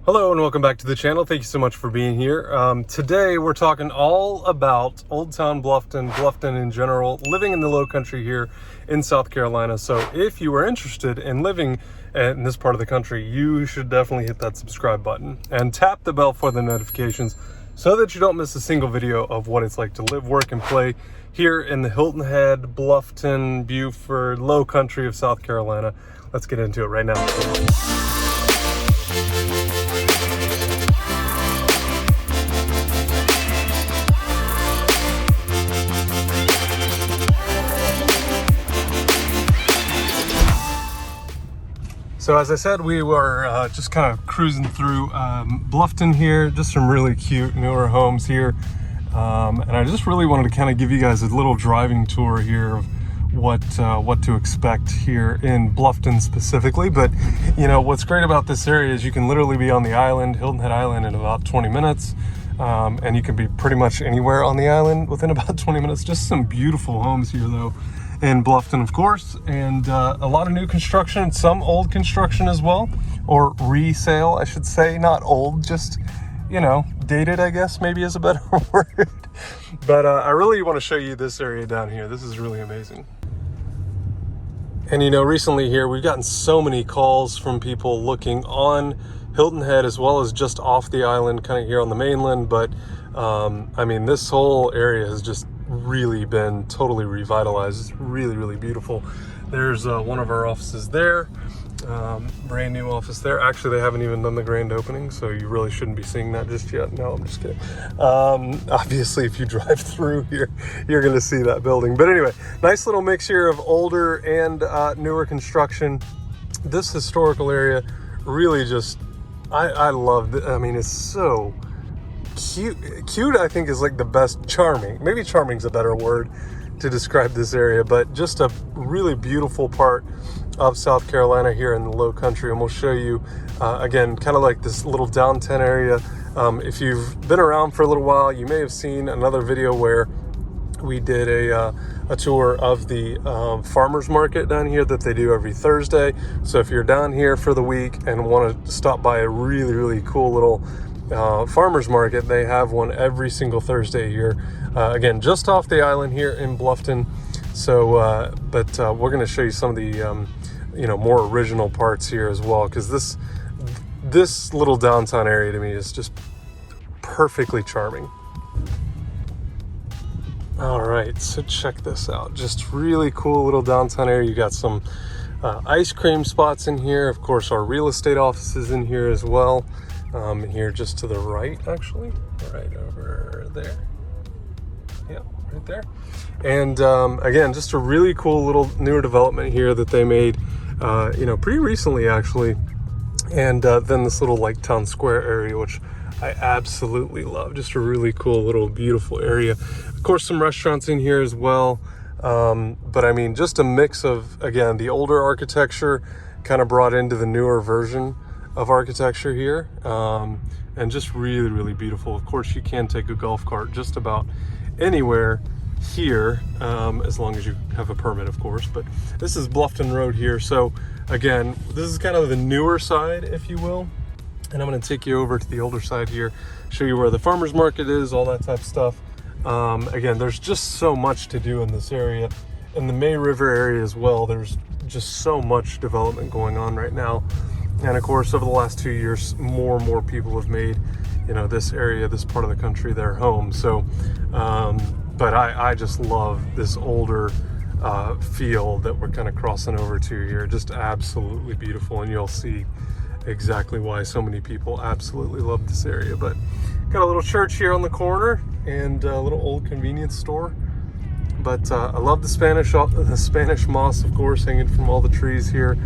Hello and welcome back to the channel. Thank you so much for being here. Today we're talking all about Old Town Bluffton in general, living in the low country here in South Carolina. So if you are interested in living in this part of the country, you should definitely hit that subscribe button and tap the bell for the notifications so that you don't miss a single video of what it's like to live, work, and play here in the Hilton Head, Bluffton, Beaufort, low country of South Carolina. Let's get into it right now. So as I said, we were just kind of cruising through Bluffton here, just some really cute newer homes here. And I just really wanted to kind of give you guys a little driving tour here of what to expect here in Bluffton specifically. But you know, what's great about this area is you can literally be on the island, Hilton Head Island, in about 20 minutes. And you can be pretty much anywhere on the island within about 20 minutes. Just some beautiful homes here though. In Bluffton, of course, and a lot of new construction, some old construction as well, or resale, I should say. Not old, just, you know, dated, I guess, maybe is a better word. But I really want to show you this area down here. This is really amazing. And you know, recently here, we've gotten so many calls from people looking on Hilton Head as well as just off the island, kind of here on the mainland. But I mean, this whole area has just really been totally revitalized. It's really beautiful. There's one of our offices there, brand new office there. Actually, they haven't even done the grand opening, so you really shouldn't be seeing that just yet. No, I'm just kidding. Obviously, if you drive through here, you're going to see that building. But anyway, nice little mix here of older and newer construction. This historical area really just, I love it. I mean, it's so cute, I think, is like the best. Charming, maybe charming's a better word to describe this area, but just a really beautiful part of South Carolina here in the low country. And we'll show you again, kind of like this little downtown area. If you've been around for a little while, you may have seen another video where we did a tour of the farmers market down here that they do every Thursday. So if you're down here for the week and want to stop by a really cool little farmers market, they have one every single Thursday here, again, just off the island here in Bluffton. So but we're going to show you some of the you know, more original parts here as well, because this little downtown area to me is just perfectly charming. All right, so check this out. Just really cool little downtown area. You got some ice cream spots in here. Of course, our real estate offices in here as well. Here just to the right, actually, right over there. Yeah, right there. And again, just a really cool little newer development here that they made, you know, pretty recently actually. And then this little like town square area, which I absolutely love. Just a really cool little beautiful area. Of course, some restaurants in here as well. But I mean, just a mix of, again, the older architecture kind of brought into the newer version of architecture here, and just really beautiful. Of course, you can take a golf cart just about anywhere here, as long as you have a permit, of course. But this is Bluffton Road here. So again, this is kind of the newer side, if you will, and I'm going to take you over to the older side here, show you where the farmers market is, all that type of stuff. Again, there's just so much to do in this area. In the May River area as well, there's just so much development going on right now. And of course, over the last 2 years, more and more people have made, you know, this area, this part of the country, their home. So, but I just love this older feel that we're kind of crossing over to here. Just absolutely beautiful, and you'll see exactly why so many people absolutely love this area. But got a little church here on the corner and a little old convenience store. But I love the Spanish moss, of course, hanging from all the trees here.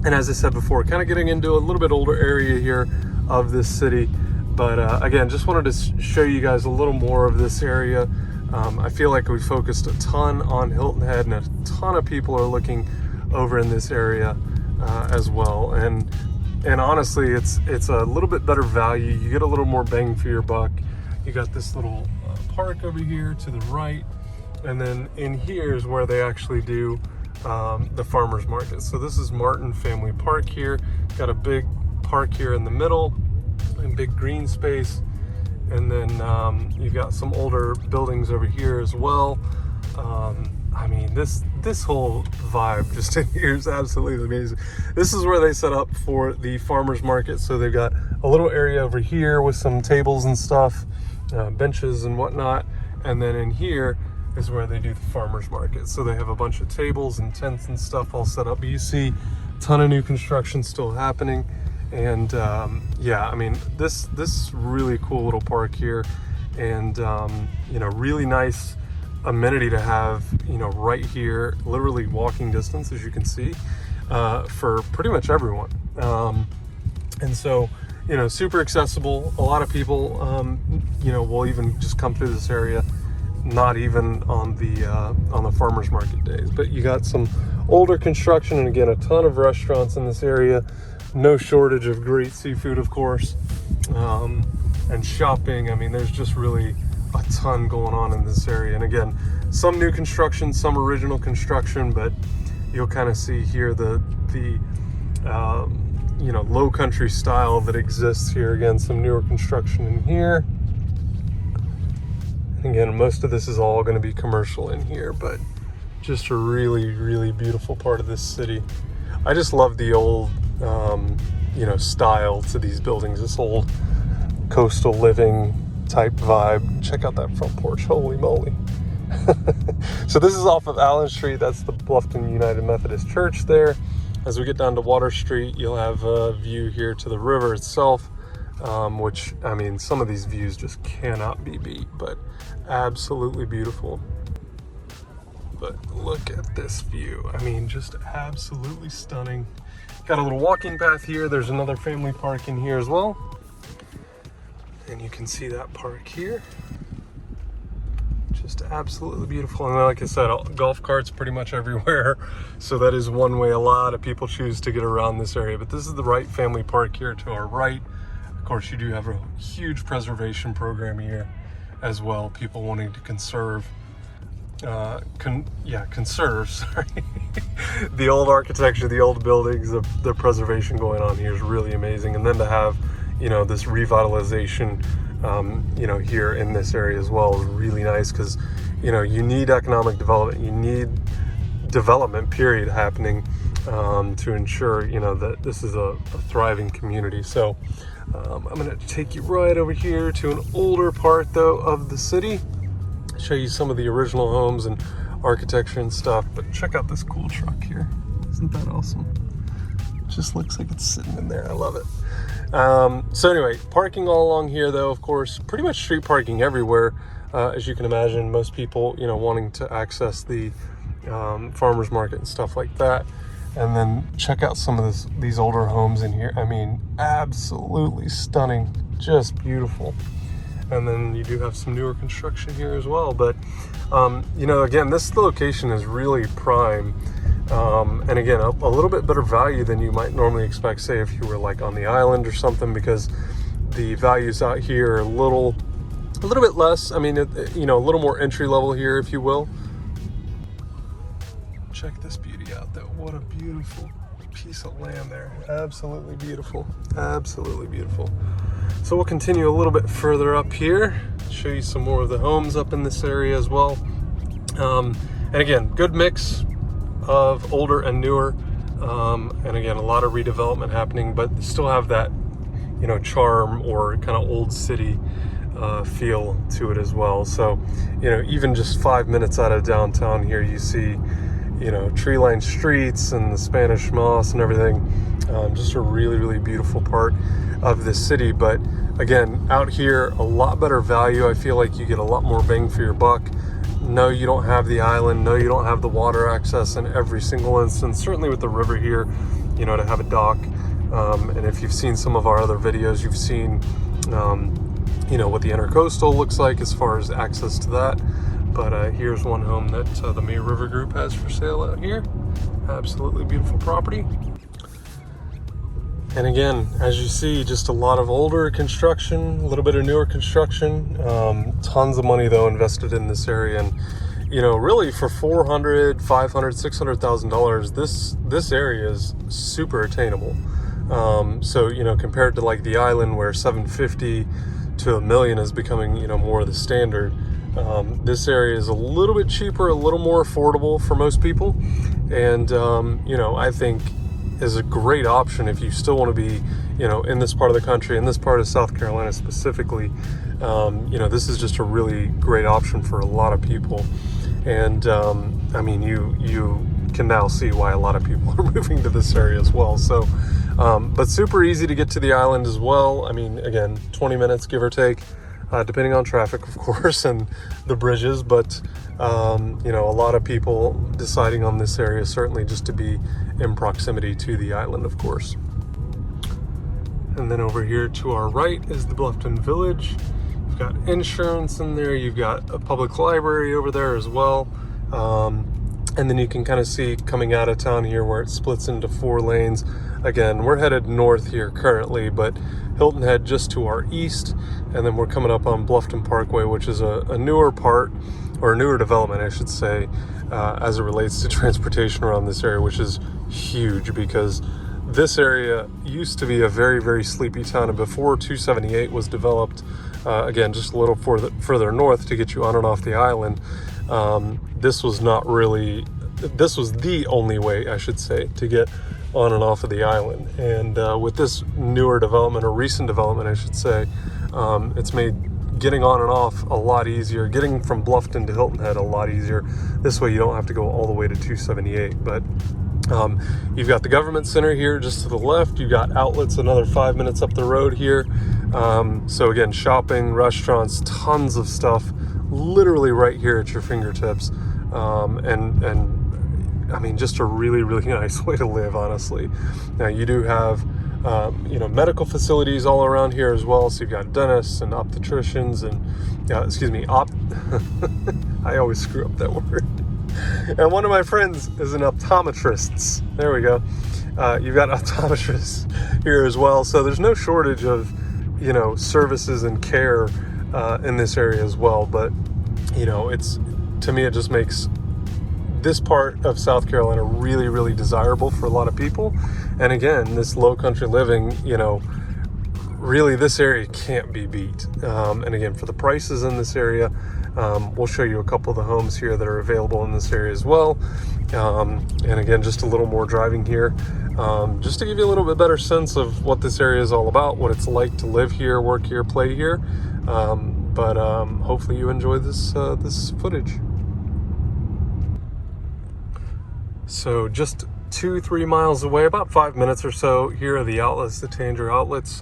And as I said before, kind of getting into a little bit older area here of this city. But again, just wanted to show you guys a little more of this area. I feel like we focused a ton on Hilton Head, and a ton of people are looking over in this area as well. And honestly, it's a little bit better value. You get a little more bang for your buck. You got this little park over here to the right. And then in here is where they actually do the farmers market. So this is Martin Family Park here. Got a big park here in the middle, and big green space. And then you've got some older buildings over here as well. I mean, this whole vibe just in here is absolutely amazing. This is where they set up for the farmers market. So they've got a little area over here with some tables and stuff, benches and whatnot. And then in here is where they do the farmers market. So they have a bunch of tables and tents and stuff all set up. But you see a ton of new construction still happening. And yeah, I mean, this really cool little park here, and you know, really nice amenity to have, you know, right here, literally walking distance, as you can see, for pretty much everyone. And so, you know, super accessible. A lot of people, you know, will even just come through this area, not even on the farmers market days. But you got some older construction, and again, a ton of restaurants in this area. No shortage of great seafood, of course, and shopping. I mean, there's just really a ton going on in this area. And again, some new construction, some original construction, but you'll kind of see here the you know, low country style that exists here. Again, some newer construction in here. And again, most of this is all going to be commercial in here, but just a really, really beautiful part of this city. I just love the old you know, style to these buildings, this old coastal living type vibe. Check out that front porch, holy moly. So this is off of Allen Street. That's the Bluffton United Methodist Church there. As we get down to Water Street, you'll have a view here to the river itself, which, I mean, some of these views just cannot be beat, but absolutely beautiful. But look at this view. I mean, just absolutely stunning. Got a little walking path here. There's another family park in here as well. And you can see that park here. Just absolutely beautiful. And like I said, golf carts pretty much everywhere. So that is one way a lot of people choose to get around this area. But this is the right family park here to our right. Of course, you do have a huge preservation program here as well. People wanting to conserve conserve, sorry. The old architecture, the old buildings, the preservation going on here is really amazing. And then to have, you know, this revitalization, you know, here in this area as well is really nice, because, you know, you need economic development, you need development period happening to ensure, you know, that this is a thriving community. So I'm going to take you right over here to an older part though of the city, show you some of the original homes and architecture and stuff. But check out this cool truck here. Isn't that awesome? Just looks like it's sitting in there. I love it. So anyway, parking all along here though, of course, pretty much street parking everywhere. As you can imagine, most people, you know, wanting to access the farmers market and stuff like that. And then check out some of these older homes in here. I mean, absolutely stunning, just beautiful. And then you do have some newer construction here as well. But, you know, again, this location is really prime. And again, a little bit better value than you might normally expect, say, if you were like on the island or something, because the values out here are a little bit less. I mean, you know, a little more entry level here, if you will. Check this beauty out though. What a beautiful piece of land there. Absolutely beautiful. Absolutely beautiful. So we'll continue a little bit further up here, show you some more of the homes up in this area as well. And again, good mix of older and newer. And again, a lot of redevelopment happening, but still have that, you know, charm or kind of old city feel to it as well. So, you know, even just 5 minutes out of downtown here, you see, you know, tree-lined streets and the Spanish moss and everything. Just a really, really beautiful part of the city. But again, out here, a lot better value. I feel like you get a lot more bang for your buck. No, you don't have the island. No, you don't have the water access in every single instance. Certainly with the river here, you know, to have a dock. And if you've seen some of our other videos, you've seen, you know, what the intercoastal looks like as far as access to that. But here's one home that the May River Group has for sale out here. Absolutely beautiful property. And again, as you see, just a lot of older construction, a little bit of newer construction. Tons of money though invested in this area, and you know, really for $400,000, $500,000, $600,000, this area is super attainable. So, you know, compared to like the island where 750 to $1 million is becoming, you know, more of the standard, this area is a little bit cheaper, a little more affordable for most people. And, you know, I think is a great option if you still want to be, you know, in this part of the country, in this part of South Carolina specifically. You know, this is just a really great option for a lot of people. And, I mean, you can now see why a lot of people are moving to this area as well. So, but super easy to get to the island as well. I mean, again, 20 minutes, give or take, depending on traffic, of course, and the bridges. But, you know, a lot of people deciding on this area certainly just to be in proximity to the island, of course. And then over here to our right is the Bluffton Village. You've got insurance in there. You've got a public library over there as well. And then you can kind of see coming out of town here where it splits into 4 lanes. Again, we're headed north here currently, but Hilton Head just to our east. And then we're coming up on Bluffton Parkway, which is a newer part, or a newer development, I should say, as it relates to transportation around this area, which is huge because this area used to be a very, very sleepy town. And before 278 was developed, again, just a little further north to get you on and off the island, this was the only way, I should say, to get on and off of the island. And with this newer development, or recent development, I should say, it's made getting on and off a lot easier, getting from Bluffton to Hilton Head a lot easier. This way you don't have to go all the way to 278. But you've got the government center here just to the left. You've got outlets another 5 minutes up the road here. So again, shopping, restaurants, tons of stuff literally right here at your fingertips. And I mean, just a really, really nice way to live, honestly. Now you do have, you know, medical facilities all around here as well. So you've got dentists and obstetricians and, I always screw up that word. And one of my friends is an optometrist. There we go. You've got optometrists here as well. So there's no shortage of, you know, services and care in this area as well. But, you know, to me, it just makes this part of South Carolina really, really desirable for a lot of people. And again, this low country living, you know, really this area can't be beat. And again, for the prices in this area, we'll show you a couple of the homes here that are available in this area as well. And again, just a little more driving here, just to give you a little bit better sense of what this area is all about, what it's like to live here, work here, play here. But hopefully you enjoy this footage. So just 2-3 miles away, about 5 minutes or so, here are the outlets, the Tanger outlets,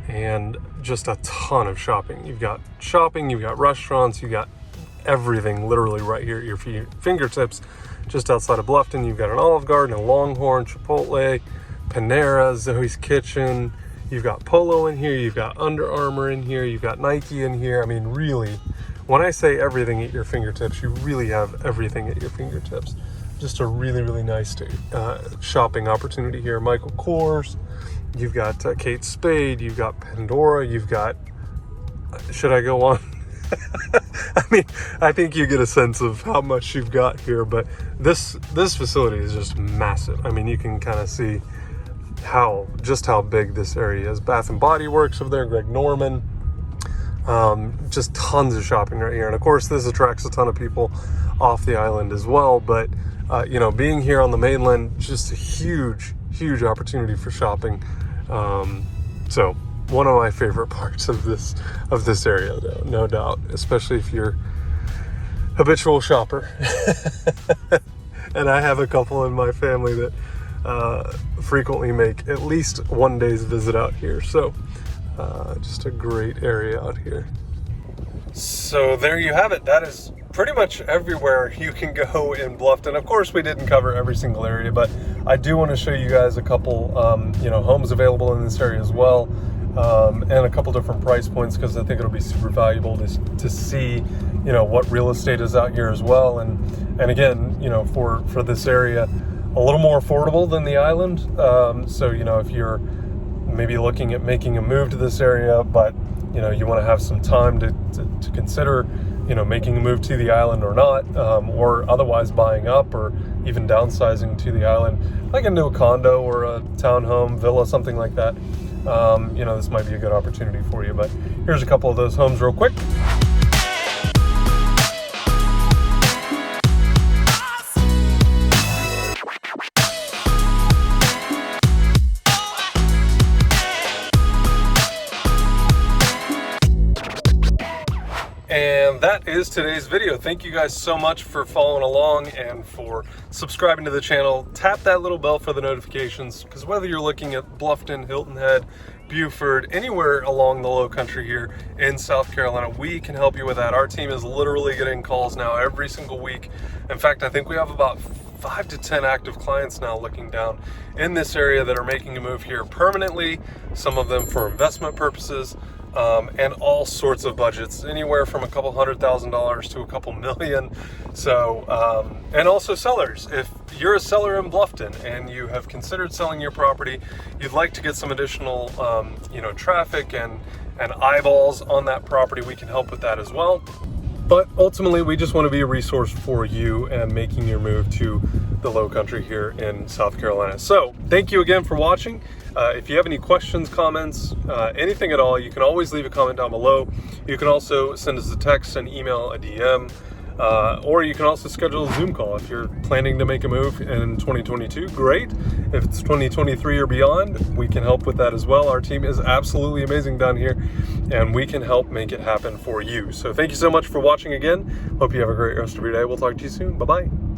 and just a ton of shopping. You've got shopping, you've got restaurants, you've got everything literally right here at your fingertips. Just outside of Bluffton, you've got an Olive Garden, a Longhorn, Chipotle, Panera, Zoe's Kitchen. You've got Polo in here, you've got Under Armour in here, you've got Nike in here. I mean, really, when I say everything at your fingertips, you really have everything at your fingertips. Just a really, really nice shopping opportunity here. Michael Kors, you've got Kate Spade, you've got Pandora, you've got, should I go on? I mean, I think you get a sense of how much you've got here, but this facility is just massive. I mean, you can kind of see just how big this area is. Bath and Body Works over there, Greg Norman, just tons of shopping right here. And of course, this attracts a ton of people off the island as well, but you know, being here on the mainland, just a huge opportunity for shopping. So one of my favorite parts of this area, though, no doubt, especially if you're a habitual shopper. And I have a couple in my family that frequently make at least one day's visit out here. So just a great area out here. So there you have it. That is pretty much everywhere you can go in Bluffton. Of course, we didn't cover every single area, but I do want to show you guys a couple, you know, homes available in this area as well, and a couple different price points, because I think it'll be super valuable to see, you know, what real estate is out here as well. And again, you know, for this area, a little more affordable than the island. So, you know, if you're maybe looking at making a move to this area, but you know, you want to have some time to consider making a move to the island or not, or otherwise buying up or even downsizing to the island, like into a condo or a townhome, villa, something like that. This might be a good opportunity for you. But here's a couple of those homes real quick. And that is today's video. Thank you guys so much for following along and for subscribing to the channel. Tap that little bell for the notifications, because whether you're looking at Bluffton, Hilton Head, Beaufort, anywhere along the low country here in South Carolina, we can help you with that. Our team is literally getting calls now every single week. In fact, I think we have about 5 to 10 active clients now looking down in this area that are making a move here permanently, some of them for investment purposes, and all sorts of budgets, anywhere from a couple $100,000 to a couple million. So, and also sellers. If you're a seller in Bluffton and you have considered selling your property, you'd like to get some additional, traffic and eyeballs on that property, we can help with that as well. But ultimately, we just want to be a resource for you and making your move to the low country here in South Carolina. So thank you again for watching. If you have any questions, comments, anything at all, you can always leave a comment down below. You can also send us a text, an email, a DM, or you can also schedule a Zoom call. If you're planning to make a move in 2022, great. If it's 2023 or beyond, we can help with that as well. Our team is absolutely amazing down here, and we can help make it happen for you. So thank you so much for watching again. Hope you have a great rest of your day. We'll talk to you soon. Bye-bye.